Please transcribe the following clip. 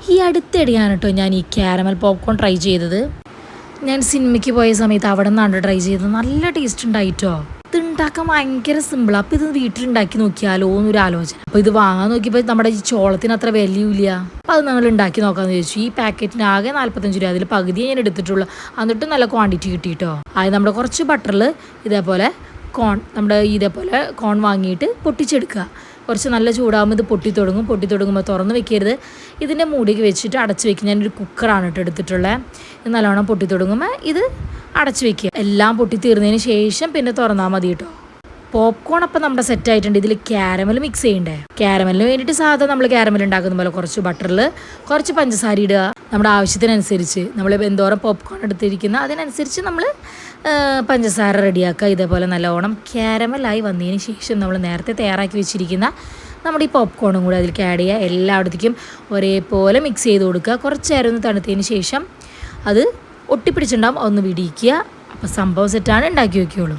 ഈ അടുത്തിടെയാണ് കേട്ടോ ഞാൻ ഈ ക്യാരമൽ പോപ്കോൺ ട്രൈ ചെയ്തത്. ഞാൻ സിനിമയ്ക്ക് പോയ സമയത്ത് അവിടെ നിന്നാണ് ട്രൈ ചെയ്തത്. നല്ല ടേസ്റ്റ് ഉണ്ടായിട്ടോ. ഇത് ഉണ്ടാക്കാൻ ഭയങ്കര സിമ്പിളാണ്. അപ്പോൾ ഇത് വീട്ടിലുണ്ടാക്കി നോക്കിയാലോ എന്നൊരു ആലോചന. അപ്പോൾ ഇത് വാങ്ങാൻ നോക്കിയപ്പോൾ നമ്മുടെ ഈ ചോളത്തിന് അത്ര വിലയില്ല. അപ്പോൾ അത് നമ്മൾ ഉണ്ടാക്കി നോക്കാമെന്ന് ചോദിച്ചു. ഈ പാക്കറ്റിന് ആകെ 45 രൂപ. അതിൽ പകുതിയെ ഞാൻ എടുത്തിട്ടുള്ളൂ. എന്നിട്ടും നല്ല ക്വാണ്ടിറ്റി കിട്ടിയിട്ടോ. അത് നമ്മുടെ കുറച്ച് ബട്ടറിൽ ഇതേപോലെ കോൺ വാങ്ങിയിട്ട് പൊട്ടിച്ചെടുക്കുക. കുറച്ച് നല്ല ചൂടാകുമ്പോൾ ഇത് പൊട്ടി തുടങ്ങുമ്പോൾ തുറന്ന് വെക്കരുത്. ഇതിൻ്റെ മൂടിക്ക് വെച്ചിട്ട് അടച്ച് വെക്കുക. ഞാനൊരു കുക്കറാണ് കേട്ടോ എടുത്തിട്ടുള്ളത്. ഇത് നല്ലോണം പൊട്ടി തുടങ്ങുമ്പോൾ ഇത് അടച്ച് വെക്കുക. എല്ലാം പൊട്ടി തീർന്നതിന് ശേഷം പിന്നെ തുറന്നാൽ മതി കേട്ടോ. പോപ്കോൺ അപ്പം നമ്മുടെ സെറ്റ് ആയിട്ടുണ്ട്. ഇതിൽ ക്യാരമൽ മിക്സ് ചെയ്യണ്ടേ. ക്യാരമലിന് വേണ്ടിയിട്ട് സാധാരണ നമ്മൾ ക്യാരമൽ ഉണ്ടാക്കുന്ന പോലെ കുറച്ച് ബട്ടറിൽ കുറച്ച് പഞ്ചസാര ഇടുക. നമ്മുടെ ആവശ്യത്തിനനുസരിച്ച് നമ്മൾ എന്തോരം പോപ്കോൺ എടുത്തിരിക്കുന്ന അതിനനുസരിച്ച് നമ്മൾ പഞ്ചസാര റെഡിയാക്കുക. ഇതേപോലെ നല്ലോണം ക്യാരമലായി വന്നതിന് ശേഷം നമ്മൾ നേരത്തെ തയ്യാറാക്കി വെച്ചിരിക്കുന്ന നമ്മുടെ ഈ പോപ്കോണും കൂടി അതിലേക്ക് ആഡ് ചെയ്യുക. എല്ലായിടത്തേക്കും ഒരേപോലെ മിക്സ് ചെയ്ത് കൊടുക്കുക. കുറച്ച് നേരം ഒന്ന് തണുത്തതിന് ശേഷം അത് ഒട്ടിപ്പിടിച്ചിട്ടുണ്ടാകും. ഒന്ന് വിടിയിക്കുക. അപ്പോൾ സംഭവം സെറ്റാണ്. ഉണ്ടാക്കി വയ്ക്കുകയുള്ളൂ.